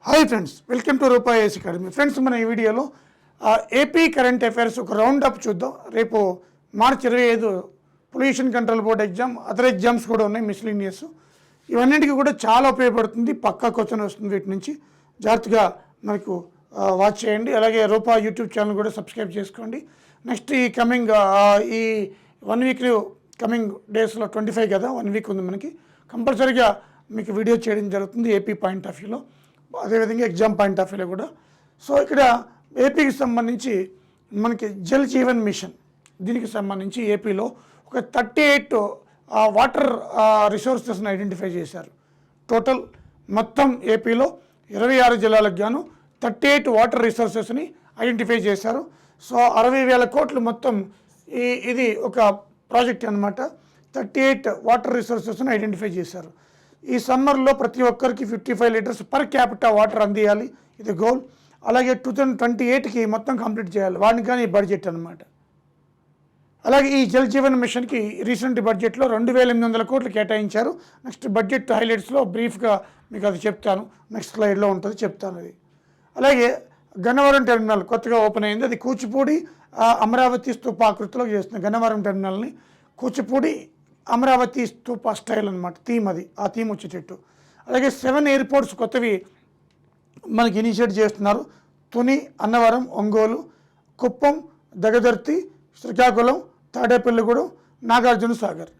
Hi friends, welcome to రూపాయి IAS academy. Friends, మన ఈ వీడియోలో ఏపీ కరెంట్ అఫైర్స్ ఒక రౌండ్ అప్ చూద్దాం. రేపు మార్చి 25 pollution control board exam, other exams కూడా ఉన్నాయి, మిస్లీనియస్. ఇవన్నింటికి కూడా చాలా ఉపయోగపడుతుంది. పక్కా క్వశ్చన్ వస్తుంది వీటి నుంచి. జాగ్రత్తగా మనకు వాచ్ చేయండి. అలాగే రూపా యూట్యూబ్ ఛానల్ కూడా సబ్స్క్రైబ్ చేసుకోండి. నెక్స్ట్ ఈ కమింగ్ ఈ 1 వీక్ కమింగ్ డేస్లో 25 కదా, 1 వీక్ ఉంది మనకి. కంపల్సరీగా మీకు వీడియో చేయడం జరుగుతుంది ఏపీ పాయింట్ ఆఫ్ వ్యూలో, అదేవిధంగా ఎగ్జామ్ పాయింట్ ఆఫ్ వ్యూలో కూడా. సో ఇక్కడ ఏపీకి సంబంధించి మనకి జల్ జీవన్ మిషన్, దీనికి సంబంధించి ఏపీలో ఒక 38 వాటర్ రిసోర్సెస్ని ఐడెంటిఫై చేశారు. టోటల్ మొత్తం ఏపీలో 26 జిల్లాలకు గాను 38 వాటర్ రిసోర్సెస్ని ఐడెంటిఫై చేశారు. సో 60,000 కోట్లు మొత్తం ఇది ఒక ప్రాజెక్ట్ అనమాట. 38 వాటర్ రిసోర్సెస్ని ఐడెంటిఫై చేశారు. ఈ సమ్మర్లో ప్రతి ఒక్కరికి 55 లీటర్స్ పర్ క్యాపిటా వాటర్ అందియాలి, ఇది గోల్. అలాగే 2028కి మొత్తం కంప్లీట్ చేయాలి, వాడిని కానీ బడ్జెట్ అనమాట. అలాగే ఈ జల్ జీవన్ మిషన్కి రీసెంట్ బడ్జెట్లో 2,800 కోట్లు కేటాయించారు. నెక్స్ట్ బడ్జెట్ హైలైట్స్లో బ్రీఫ్గా మీకు అది చెప్తాను, నెక్స్ట్ స్లైడ్లో ఉంటుంది, చెప్తాను అది. అలాగే గన్నవరం టెర్మినల్ కొత్తగా ఓపెన్ అయింది. అది కూచిపూడి అమరావతి స్తూపాకృతిలో చేస్తుంది. గన్నవరం టెర్మినల్ని కూచిపూడి అమరావతి స్తూప స్టైల్ అనమాట, థీమ్ అది, ఆ థీమ్ వచ్చేటట్టు. అలాగే 7 ఎయిర్పోర్ట్స్ కొత్తవి మనకి ఇనిషియేట్ చేస్తున్నారు. తుని, అన్నవరం, ఒంగోలు, కుప్పం, దగదర్తి, శ్రీకాకుళం, తాడేపల్లిగూడెం, నాగార్జున సాగర్,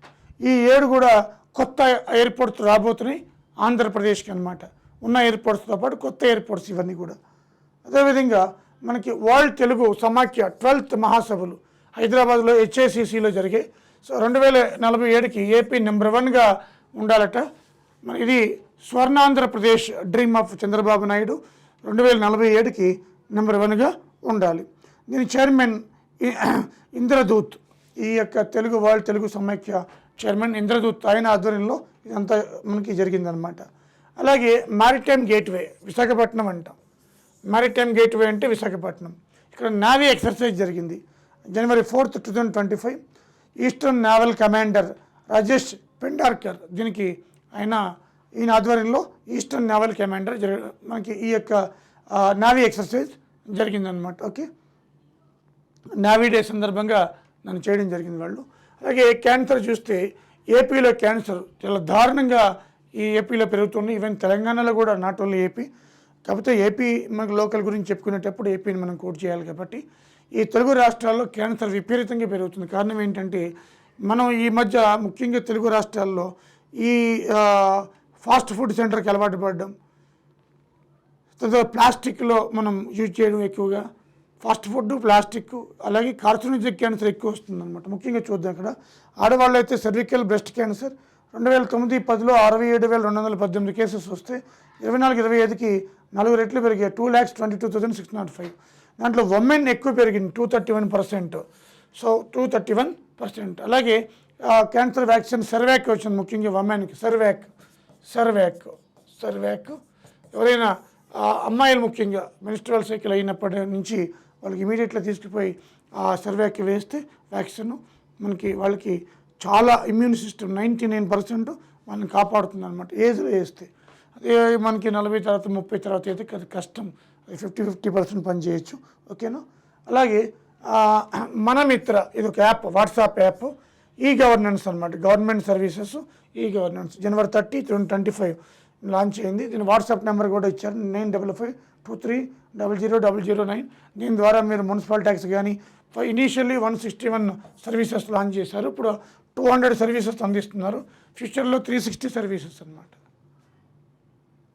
ఈ 7 కూడా కొత్త ఎయిర్పోర్ట్స్ రాబోతున్నాయి ఆంధ్రప్రదేశ్కి అనమాట. ఉన్న ఎయిర్పోర్ట్స్తో పాటు కొత్త ఎయిర్పోర్ట్స్ ఇవన్నీ కూడా. అదేవిధంగా మనకి వరల్డ్ తెలుగు సమాఖ్య 12th మహాసభలు హైదరాబాద్లో HACCలో జరిగాయి. సో 2047కి ఏపీ నెంబర్ 1గా ఉండాలట. ఇది స్వర్ణాంధ్రప్రదేశ్ డ్రీమ్ ఆఫ్ చంద్రబాబు నాయుడు. 2047కి నెంబర్ 1గా ఉండాలి. దీని చైర్మన్ ఇంద్రదూత్, ఈ యొక్క వరల్డ్ తెలుగు సమైక్య చైర్మన్ ఇంద్రదూత్, ఆయన ఆధ్వర్యంలో ఇదంతా మనకి జరిగిందనమాట. అలాగే మారిటైమ్ గేట్వే విశాఖపట్నం అంటాం. మారిటైమ్ గేట్వే అంటే విశాఖపట్నం. ఇక్కడ నావీ ఎక్సర్సైజ్ జరిగింది January 4th, 2025. Eastern naval commander Rajesh Pendarkar, దీనికి ఈయన ఆధ్వర్యంలో ఈస్టర్న్ నావల్ కమాండర్ మనకి ఈ యొక్క నావీ ఎక్సర్సైజ్ జరిగిందనమాట. ఓకే, నావీ డే సందర్భంగా నన్ను చేయడం జరిగింది వాళ్ళు. అలాగే క్యాన్సర్ చూస్తే ఏపీలో క్యాన్సర్ చాలా దారుణంగా ఈ ఏపీలో పెరుగుతుంది. ఈవెన్ తెలంగాణలో కూడా, నాట్ ఓన్లీ ఏపీ. కాకపోతే ఏపీ మనకు లోకల్ గురించి చెప్పుకునేటప్పుడు ఏపీని మనం కోట్ చేయాలి. కాబట్టి ఈ తెలుగు రాష్ట్రాల్లో క్యాన్సర్ విపరీతంగా పెరుగుతుంది. కారణం ఏంటంటే మనం ఈ మధ్య ముఖ్యంగా తెలుగు రాష్ట్రాల్లో ఈ ఫాస్ట్ ఫుడ్ సెంటర్కి అలవాటు పడడం, తర్వాత ప్లాస్టిక్లో మనం యూజ్ చేయడం ఎక్కువగా, ఫాస్ట్ ఫుడ్, ప్లాస్టిక్, అలాగే కార్సినోజెనిక్ క్యాన్సర్ ఎక్కువ వస్తుందన్నమాట. ముఖ్యంగా చూద్దాం ఇక్కడ ఆడవాళ్ళు అయితే సర్వికల్ బ్రెస్ట్ క్యాన్సర్ 2009-10లో 67,218 కేసెస్ వస్తే 24-25కి 4 రెట్లు పెరిగాయి, 2,22,605. దాంట్లో ఉమెన్ ఎక్కువ పెరిగింది, 231%. సో 231%. అలాగే క్యాన్సర్ వ్యాక్సిన్ సర్వాక్ వచ్చింది, ముఖ్యంగా ఉమెన్కి. సర్వాక్ ఎవరైనా అమ్మాయిలు ముఖ్యంగా మెన్స్ట్రువల్ సైకిల్ అయినప్పటి నుంచి వాళ్ళకి ఇమీడియట్గా తీసుకుపోయి ఆ సర్వాక్ వేస్తే వ్యాక్సిన్ మనకి వాళ్ళకి చాలా ఇమ్యూన్ సిస్టమ్ 99% వాళ్ళని కాపాడుతుంది అనమాట, ఏజ్లో వేస్తే. అదే మనకి 40 తర్వాత 30 తర్వాత అయితే కష్టం, 50% పని చేయొచ్చు. ఓకేనా. అలాగే మన మిత్ర, ఇది ఒక app, WhatsApp app, e governance అనమాట, government services e governance. January 30, 2025 launch అయింది. దీని వాట్సాప్ నెంబర్ కూడా ఇచ్చారు, 9552300009. దీని ద్వారా మీరు మున్సిపల్ ట్యాక్స్ కానీ, ఇనీషియల్లీ 161 సర్వీసెస్ లాంచ్ చేశారు. ఇప్పుడు 200 సర్వీసెస్ అందిస్తున్నారు. ఫ్యూచర్లో 360 సర్వీసెస్ అనమాట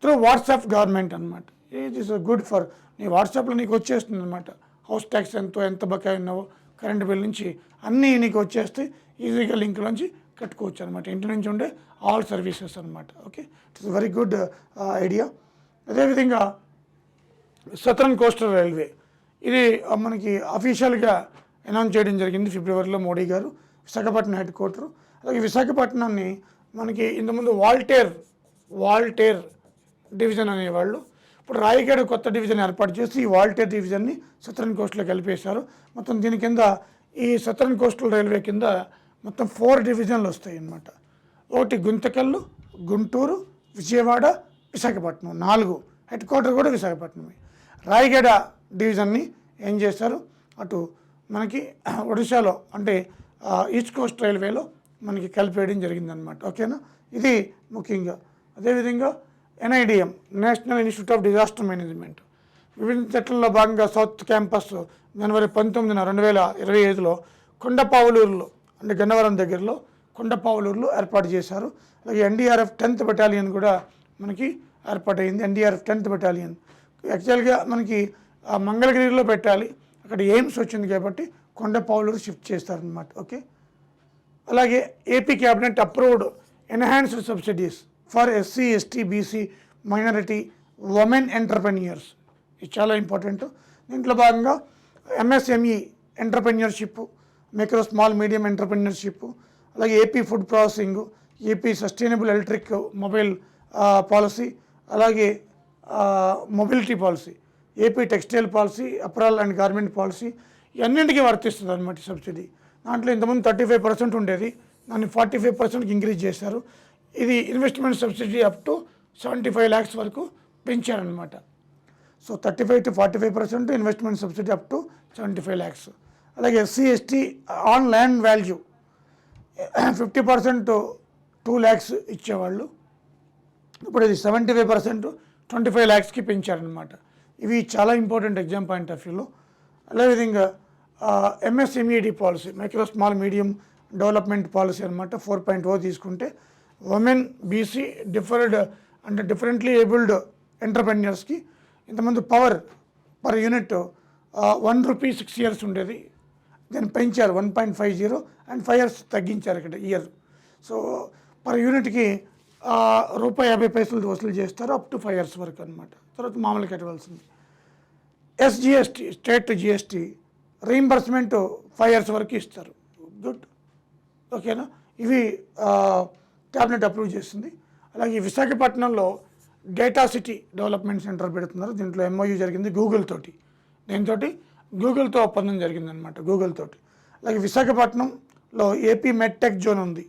త్రూ వాట్సాప్ గవర్నమెంట్ అనమాట. ఇట్ ఈస్ గుడ్ ఫర్ నీ వాట్సాప్లో నీకు వచ్చేస్తుంది అనమాట. హౌస్ ట్యాక్స్ ఎంత బకాయి ఉన్నావో, కరెంట్ బిల్ నుంచి అన్నీ నీకు వచ్చేస్తే ఈజీగా లింక్లోంచి కట్టుకోవచ్చు అనమాట. ఇంటి నుంచి ఉండే ఆల్ సర్వీసెస్ అనమాట. Okay, it's very good idea. అదేవిధంగా సదరన్ కోస్టల్ రైల్వే, ఇది మనకి అఫీషియల్గా అనౌన్స్ చేయడం జరిగింది ఫిబ్రవరిలో మోడీ గారు, విశాఖపట్నం హెడ్ క్వార్టర్. అలాగే విశాఖపట్నాన్ని మనకి ఇంతకుముందు వాల్టేర్ డివిజన్ అనేవాళ్ళు, ఇప్పుడు రాయగఢ కొత్త డివిజన్ ఏర్పాటు చేసి ఈ వాల్టేర్ డివిజన్ని సదరన్ కోస్ట్లో కలిపేశారు. మొత్తం దీని కింద ఈ సదరన్ కోస్టల్ రైల్వే కింద మొత్తం 4 డివిజన్లు వస్తాయి అన్నమాట. ఒకటి గుంతకల్లు, గుంటూరు, విజయవాడ, విశాఖపట్నం 4 హెడ్ క్వార్టర్ కూడా విశాఖపట్నమే. రాయగడ డివిజన్ని ఏం చేశారు, అటు మనకి ఒడిశాలో అంటే ఈస్ట్ కోస్ట్ రైల్వేలో మనకి కలిపేయడం జరిగిందనమాట. ఓకేనా, ఇది ముఖ్యంగా. అదేవిధంగా NIDM, national institute of disaster management, విభిన్న చట్టంలో భాగంగా సౌత్ క్యాంపస్ జనవరి 19, 2025లో కొండపావులూరులో అంటే గన్నవరం దగ్గరలో కొండపావులూరులో ఏర్పాటు చేశారు. అలాగే NDRF 10th బెటాలియన్ కూడా మనకి ఏర్పాటైంది. NDRF 10th బెటాలియన్ యాక్చువల్గా మనకి మంగళగిరిలో పెట్టాలి, అక్కడ ఎయిమ్స్ వచ్చింది కాబట్టి కొండపావులూరు షిఫ్ట్ చేస్తారనమాట. ఓకే, అలాగే AP cabinet approved enhanced subsidies for SC, ST, BC minority women entrepreneurs. ఇది చాలా ఇంపార్టెంట్. దీంట్లో భాగంగా MSME entrepreneurship, micro small medium entrepreneurship, అలాగే AP food processing, AP sustainable electric mobile policy, అలాగే mobility policy, AP textile policy, apparel and garment policy, ఇవన్నింటికీ వర్తిస్తుంది అనమాట subsidy. దాంట్లో ఇంతకుముందు 35% ఉండేది, దాన్ని 45%కి ఇంక్రీజ్ చేశారు. ఇది investment subsidy up to 75 lakhs వరకు పెంచారనమాట. So 35 to 45% investment subsidy up to 75 lakhs. అలాగే SC, ST on land value 50% 2 lakhs ఇచ్చేవాళ్ళు, ఇప్పుడు ఇది 75% 25 lakhsకి పెంచారనమాట. ఇవి చాలా ఇంపార్టెంట్ ఎగ్జామ్ పాయింట్ ఆఫ్ వ్యూలో. అదేవిధంగా MSMED policy, micro small medium development policy అనమాట. 4.0 తీసుకుంటే ఉమెన్, BC అంటే డిఫరెంట్లీ ఏబుల్డ్ ఎంటర్ప్రెన్యూర్స్కి ఇంతమంది power per unit 1 rupee 6 years ఉండేది, దాన్ని పెంచారు 1.50 అండ్ 5 years తగ్గించారు ఇక్కడ ఇయర్. సో పర్ యూనిట్కి ₹50 వసూలు చేస్తారు అప్ టు 5 years వరకు అనమాట. తర్వాత మామూలుగా కట్టవలసింది. SGST state GST reimbursement 5 years వరకు ఇస్తారు. గుడ్, ఓకేనా. ఇవి క్యాబినెట్ అప్రూవ్ చేస్తుంది. అలాగే విశాఖపట్నంలో డేటా సిటీ డెవలప్మెంట్ సెంటర్ పెడుతున్నారు. దీంట్లో MOU జరిగింది గూగుల్ తోటి, గూగుల్తో ఒప్పందం జరిగిందనమాట, గూగుల్ తోటి. అలాగే విశాఖపట్నంలో ఏపీ మెడ్టెక్ జోన్ ఉంది.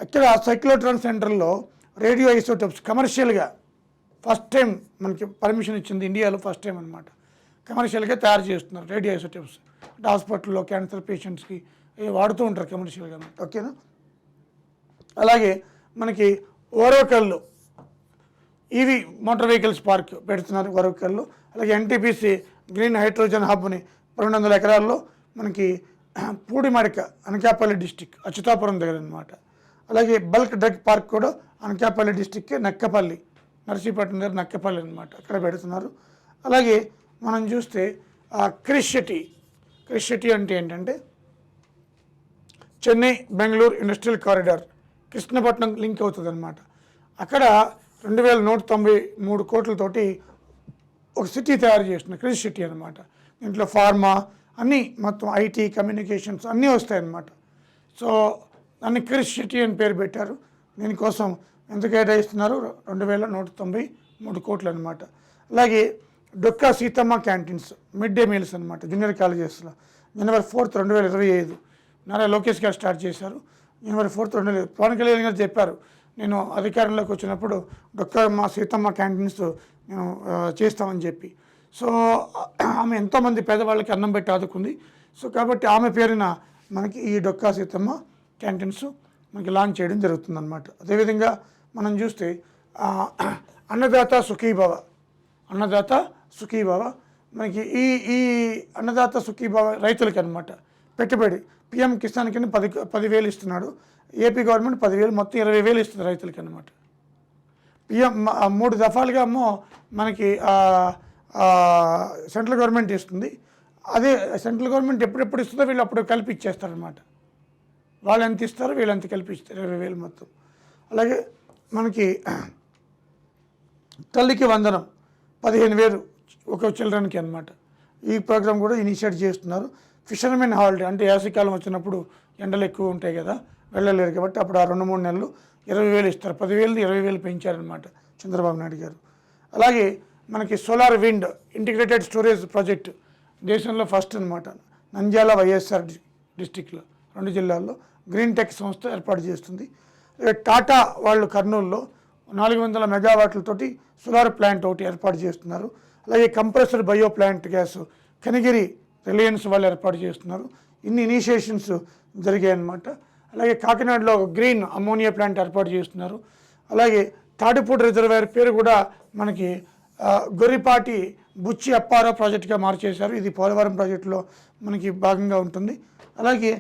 అక్కడ సైక్లోట్రాన్ సెంటర్లో రేడియో ఐసోటోప్స్ కమర్షియల్గా ఫస్ట్ టైం మనకి పర్మిషన్ ఇచ్చింది, ఇండియాలో ఫస్ట్ టైం అనమాట. కమర్షియల్గా తయారు చేస్తున్నారు రేడియో ఐసోటోప్స్. అంటే హాస్పిటల్లో క్యాన్సర్ పేషెంట్స్కి వాడుతూ ఉంటారు కమర్షియల్గా అనమాట. ఓకేనా. అలాగే మనకి ఓరోకల్లో ఈవీ మోటార్ వెహికల్స్ పార్క్ పెడుతున్నారు ఓరోకల్లో. అలాగే NTPC గ్రీన్ హైడ్రోజన్ హబ్ని 200 ఎకరాల్లో మనకి పూడిమడక, అనకాపల్లి డిస్టిక్, అచ్యుతాపురం దగ్గర అనమాట. అలాగే బల్క్ డ్రగ్ పార్క్ కూడా అనకాపల్లి డిస్టిక్, నక్కపల్లి, నర్సీపట్నం దగ్గర నక్కపల్లి అనమాట, అక్కడ పెడుతున్నారు. అలాగే మనం చూస్తే క్రిష్ సిటీ అంటే ఏంటంటే Chennai Bengaluru industrial corridor Krishnapatnam link అవుతుంది అనమాట. అక్కడ 2193 కోట్లతోటి ఒక సిటీ తయారు చేస్తున్న క్రిష్ సిటీ అనమాట. దీంట్లో ఫార్మా అన్నీ మొత్తం IT, కమ్యూనికేషన్స్ అన్నీ వస్తాయన్నమాట. సో దాన్ని క్రిష్ సిటీ అని పేరు పెట్టారు. దీనికోసం ఎంత కేటాయిస్తున్నారు, 2193 కోట్లు అనమాట. అలాగే Dokka Seethamma canteens, mid day meals అనమాట జూనియర్ కాలేజెస్లో. జనవరి 4, 2025 నారా లోకేష్ గారు స్టార్ట్ చేశారు. జనవరి 4, 2025 పవన్ కళ్యాణ్ గారు చెప్పారు, నేను అధికారంలోకి వచ్చినప్పుడు డొక్కా సీతమ్మ క్యాంటీన్స్ నేను చేస్తామని చెప్పి. సో ఆమె ఎంతోమంది పేదవాళ్ళకి అన్నం పెట్టి ఆదుకుంది. సో కాబట్టి ఆమె పేరున మనకి ఈ డొక్కా సీతమ్మ క్యాంటీన్స్ మనకి లాంచ్ చేయడం జరుగుతుందన్నమాట. అదేవిధంగా మనం చూస్తే అన్నదాత సుఖీభవ మనకి ఈ అన్నదాత సుఖీభవ రైతులకి అనమాట. పెట్టుబడి PM కిసాన్ కింద 10,000 ఇస్తున్నాడు ఏపీ గవర్నమెంట్, 10,000 మొత్తం 20,000 ఇస్తుంది రైతులకి అనమాట. PM 3 దఫాలుగా మనకి సెంట్రల్ గవర్నమెంట్ ఇస్తుంది. అదే సెంట్రల్ గవర్నమెంట్ ఎప్పుడెప్పుడు ఇస్తుందో వీళ్ళు అప్పుడు కలిపి ఇచ్చేస్తారనమాట. వాళ్ళు ఎంత ఇస్తారో వీళ్ళు ఎంత కలిపి ఇస్తారు, 20,000 మొత్తం. అలాగే మనకి తల్లికి వందనం 15,000 ఒక చిల్డ్రన్కి అనమాట. ఈ ప్రోగ్రామ్ కూడా ఇనిషియేట్ చేస్తున్నారు. ఫిషర్మెన్ హాలిడే అంటే వేసవికాలం వచ్చినప్పుడు ఎండలు ఎక్కువ ఉంటాయి కదా, వెళ్ళలేరు కాబట్టి అప్పుడు ఆ 2-3 నెలలు 20,000 ఇస్తారు. 10,000 20,000 పెంచారనమాట చంద్రబాబు నాయుడు గారు. అలాగే మనకి solar wind integrated storage project దేశంలో ఫస్ట్ అనమాట. నంద్యాల వైఎస్ఆర్ డిస్టిక్లో 2 జిల్లాల్లో గ్రీన్ టెక్ సంస్థ ఏర్పాటు చేస్తుంది. టాటా వాళ్ళు కర్నూలులో 400 మెగావాట్లతోటి సోలార్ ప్లాంట్ ఒకటి ఏర్పాటు చేస్తున్నారు. అలాగే compressor bio plant gas Kanigiri Reliance వాళ్ళు ఏర్పాటు చేస్తున్నారు. ఇన్ని ఇనిషియేషన్స్ జరిగాయి అన్నమాట. అలాగే కాకినాడలో గ్రీన్ అమోనియా ప్లాంట్ ఏర్పాటు చేస్తున్నారు. అలాగే తాటిపూడి రిజర్వాయర్ పేరు కూడా మనకి గొర్రిపాటి బుచ్చి అప్పారావు ప్రాజెక్టుగా మార్చేశారు. ఇది పోలవరం ప్రాజెక్టులో మనకి భాగంగా ఉంటుంది. అలాగే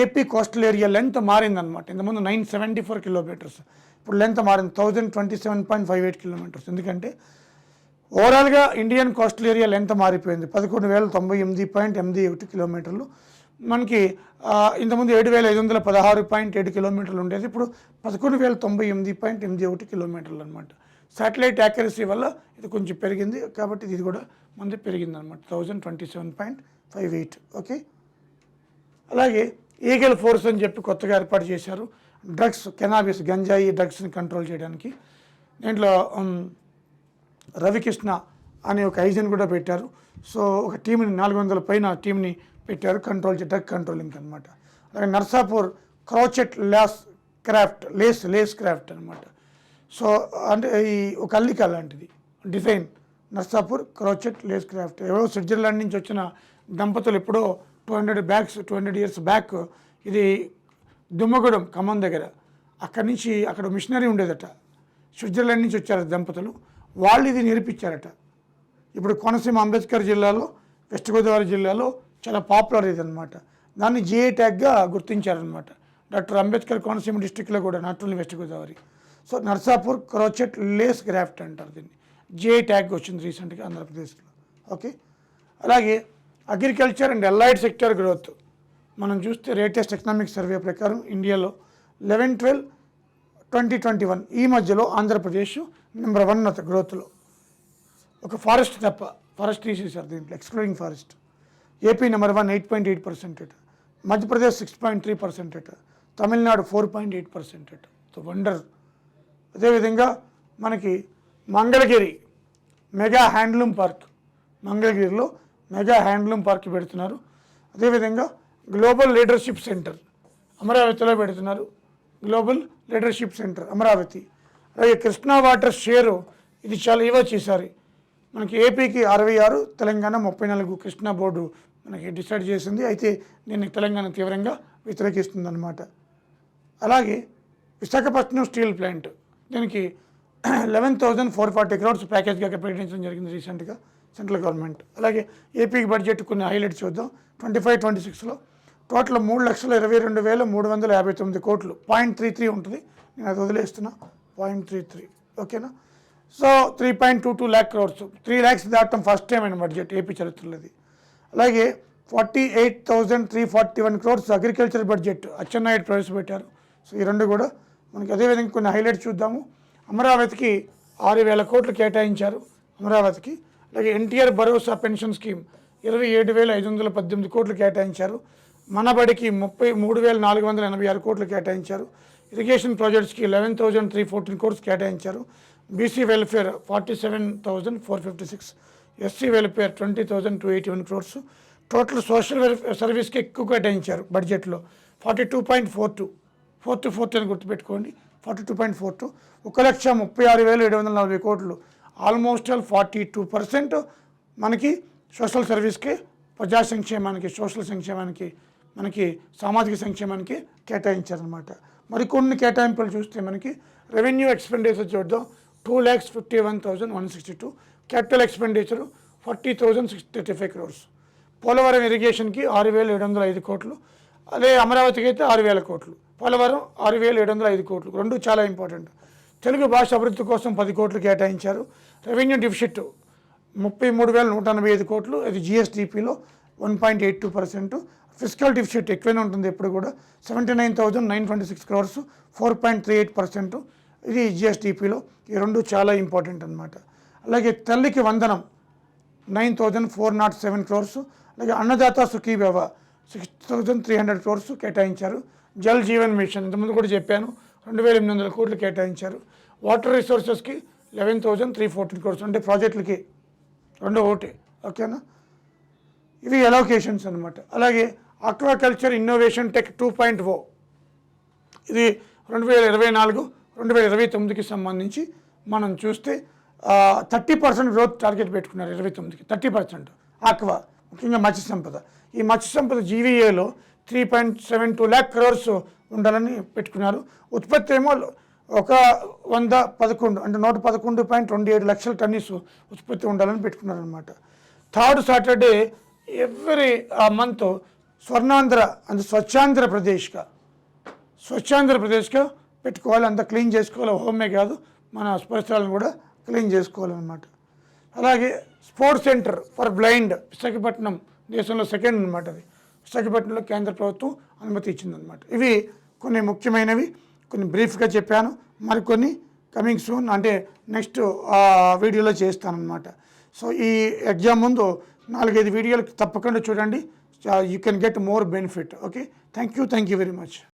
ఏపీ కోస్టల్ ఏరియా లెంత్ మారిందనమాట. ఇంతకుముందు 974 కిలోమీటర్స్, ఇప్పుడు లెంత్ మారింది 1027.58 కిలోమీటర్స్. ఎందుకంటే ఓవరాల్గా ఇండియన్ కోస్టల్ ఏరియా లెంత్ మారిపోయింది. 11,098.81 కిలోమీటర్లు. మనకి ఇంతకుముందు 7,516.7 కిలోమీటర్లు ఉండేది, ఇప్పుడు 11,098.81 కిలోమీటర్లు అనమాట. శాటిలైట్ యాక్యురసీ వల్ల ఇది కొంచెం పెరిగింది, కాబట్టి ఇది కూడా ముందు పెరిగింది అనమాట, 1027.58. ఓకే. అలాగే ఈగల్ ఫోర్స్ అని చెప్పి కొత్తగా ఏర్పాటు చేశారు. డ్రగ్స్, కెనాబిస్, గంజాయి డ్రగ్స్ని కంట్రోల్ చేయడానికి. దీంట్లో రవికృష్ణ అనే ఒక ఐజన్ కూడా పెట్టారు. సో ఒక టీంని 400 పైన టీంని పెట్టారు డ్రగ్ కంట్రోలింగ్ అనమాట. అలాగే నర్సాపూర్ క్రోచెట్ లేస్ క్రాఫ్ట్ అనమాట. సో అంటే ఈ ఒక అల్లిక లాంటిది design, Narsapur crochet lace craft. ఎవరో స్విట్జర్లాండ్ నుంచి వచ్చిన దంపతులు ఎప్పుడో 200 ఇయర్స్ బ్యాక్, ఇది దుమ్మగూడెం ఖమ్మం దగ్గర, అక్కడ మిషనరీ ఉండేదట. స్విట్జర్లాండ్ నుంచి వచ్చారు దంపతులు, వాళ్ళు ఇది నేర్పించారట. ఇప్పుడు కోనసీమ అంబేద్కర్ జిల్లాలో, వెస్ట్ గోదావరి జిల్లాలో చాలా పాపులర్ ఇది అనమాట. దాన్ని జిఐ ట్యాగ్గా గుర్తించారనమాట. డాక్టర్ అంబేద్కర్ కోనసీమ డిస్టిక్లో కూడా, not only West Godavari. So Narsapur crochet lace craft అంటారు దీన్ని. జిఐ ట్యాగ్ వచ్చింది రీసెంట్గా ఆంధ్రప్రదేశ్లో. ఓకే. అలాగే agriculture and allied sector growth మనం చూస్తే లేటెస్ట్ ఎకనామిక్ సర్వే ప్రకారం ఇండియాలో 11/12/2021 ఈ మధ్యలో ఆంధ్రప్రదేశ్ నెంబర్ 1 గ్రోత్లో. ఒక ఫారెస్ట్ తప్ప, ఫారెస్ట్ తీసేశారు దీంట్లో, ఎక్స్క్లూడింగ్ ఫారెస్ట్. ఏపీ నెంబర్ 1 8.8% అట, మధ్యప్రదేశ్ 6.3% అట, తమిళనాడు 4.8% అట. So wonder. అదేవిధంగా మనకి మంగళగిరి మెగా హ్యాండ్లూమ్ పార్క్, మంగళగిరిలో మెగా హ్యాండ్లూమ్ పార్క్ పెడుతున్నారు. అదేవిధంగా గ్లోబల్ లీడర్షిప్ సెంటర్ అమరావతిలో పెడుతున్నారు, గ్లోబల్ లీడర్షిప్ సెంటర్ అమరావతి. అలాగే కృష్ణా వాటర్ షేరు, ఇది చాలా ఇవ్వచ్చు ఈసారి మనకి. ఏపీకి 66, తెలంగాణ 34 కృష్ణా బోర్డు మనకి డిసైడ్ చేసింది. అయితే దీన్ని తెలంగాణ తీవ్రంగా వ్యతిరేకిస్తుంది అన్నమాట. అలాగే విశాఖపట్నం స్టీల్ ప్లాంట్, దీనికి 11,440 crores ప్యాకేజ్గా ప్రకటించడం జరిగింది రీసెంట్గా సెంట్రల్ గవర్నమెంట్. అలాగే ఏపీకి బడ్జెట్ కొన్ని హైలైట్స్ చూద్దాం. 25-26లో టోటల్ 3,22,359 కోట్లు, 0.33 ఉంటుంది. నేను అది వదిలేస్తున్నా, 0.33. ఓకేనా. సో 3.22 lakh crores, 3 lakhs దాటం ఫస్ట్ టైం అయిన బడ్జెట్ ఏపీ చరిత్రలోది. అలాగే 48,341 crores అగ్రికల్చర్ బడ్జెట్ అచ్చెన్నాయుడు ప్రవేశపెట్టారు. సో ఈ రెండు కూడా మనకి. అదేవిధంగా కొన్ని హైలైట్స్ చూద్దాము. అమరావతికి 6,000 కోట్లు కేటాయించారు అమరావతికి. అలాగే ఎన్టీఆర్ భరోసా పెన్షన్ స్కీమ్ 27,518 కోట్లు కేటాయించారు. మనబడికి 33,486 కోట్లు కేటాయించారు. ఇరిగేషన్ ప్రాజెక్ట్స్కి 11,314 crores కేటాయించారు. BC welfare 47,456, SC welfare 20,281 crores. Total social welfare సర్వీస్కి ఎక్కువ కేటాయించారు బడ్జెట్లో, 42.42, 4 అని గుర్తుపెట్టుకోండి, 42.42. 1,36,740 కోట్లు, ఆల్మోస్ట్ 42% మనకి సోషల్ సర్వీస్కి, ప్రజా సంక్షేమానికి, సోషల్ సంక్షేమానికి, మనకి సామాజిక సంక్షేమానికి కేటాయించారనమాట. మరికొన్ని కేటాయింపులు చూస్తే మనకి రెవెన్యూ ఎక్స్పెండిచర్ చూద్దాం. 2,51,162, క్యాపిటల్ ఎక్స్పెండిచరు 40,635 crores. పోలవరం ఇరిగేషన్కి 6,705 కోట్లు, అదే అమరావతికి అయితే 6,000 కోట్లు. పోలవరం 6,705 కోట్లు, రెండు చాలా ఇంపార్టెంట్. తెలుగు భాష అభివృద్ధి కోసం 10 కోట్లు కేటాయించారు. రెవెన్యూ డిఫిసిట్ 33,185 కోట్లు, ఇది జిఎస్డిపిలో 1.82%. ఫిజికల్ డిఫిసిట్ ఎక్కువనే ఉంటుంది ఎప్పుడు కూడా, 79,926 crores, 4.38%, ఇది జిఎస్డిపిలో. ఈ రెండు చాలా ఇంపార్టెంట్ అనమాట. అలాగే తల్లికి వందనం 9,407 crores. అలాగే అన్నదాత సుఖీభవ 6,300 crores కేటాయించారు. జల్ జీవన్ మిషన్ ఇంతకుముందు కూడా చెప్పాను, 2,800 కోట్లు కేటాయించారు. వాటర్ రిసోర్సెస్కి 11,314 crores, అంటే ప్రాజెక్టులకి రెండో ఒకటి. ఓకేనా. ఇవి అలోకేషన్స్ అనమాట. అలాగే ఆక్వాకల్చర్ ఇన్నోవేషన్ టెక్ 2.0, ఇది 2024, 2029కి సంబంధించి మనం చూస్తే 30% గ్రోత్ టార్గెట్ పెట్టుకున్నారు 29కి. 30% ఆక్వా, ముఖ్యంగా మత్స్య సంపద. ఈ మత్స్య సంపద జీవీఏలో 3.72 lakh crores ఉండాలని పెట్టుకున్నారు. ఉత్పత్తి ఏమో 111 అంటే 111.27 లక్షల టన్నుస్ ఉత్పత్తి ఉండాలని పెట్టుకున్నారు అనమాట. Third Saturday every month Swarnandhra అంటే స్వచ్ఛాంధ్రప్రదేశ్గా పెట్టుకోవాలి. అంతా క్లీన్ చేసుకోవాలి, హోమే కాదు మన పరిసరాలను కూడా క్లీన్ చేసుకోవాలన్నమాట. అలాగే sports centre for blind Visakhapatnam దేశంలో సెకండ్ అనమాట. అది విశాఖపట్నంలో కేంద్ర ప్రభుత్వం అనుమతి ఇచ్చిందనమాట. ఇవి కొన్ని ముఖ్యమైనవి, కొన్ని బ్రీఫ్గా చెప్పాను. మరికొన్ని కమింగ్ సూన్ అంటే నెక్స్ట్ వీడియోలో చేస్తానన్నమాట. సో ఈ ఎగ్జామ్ ముందు 4-5 వీడియోలు తప్పకుండా చూడండి. You can get more benefit. Okay, thank you very much.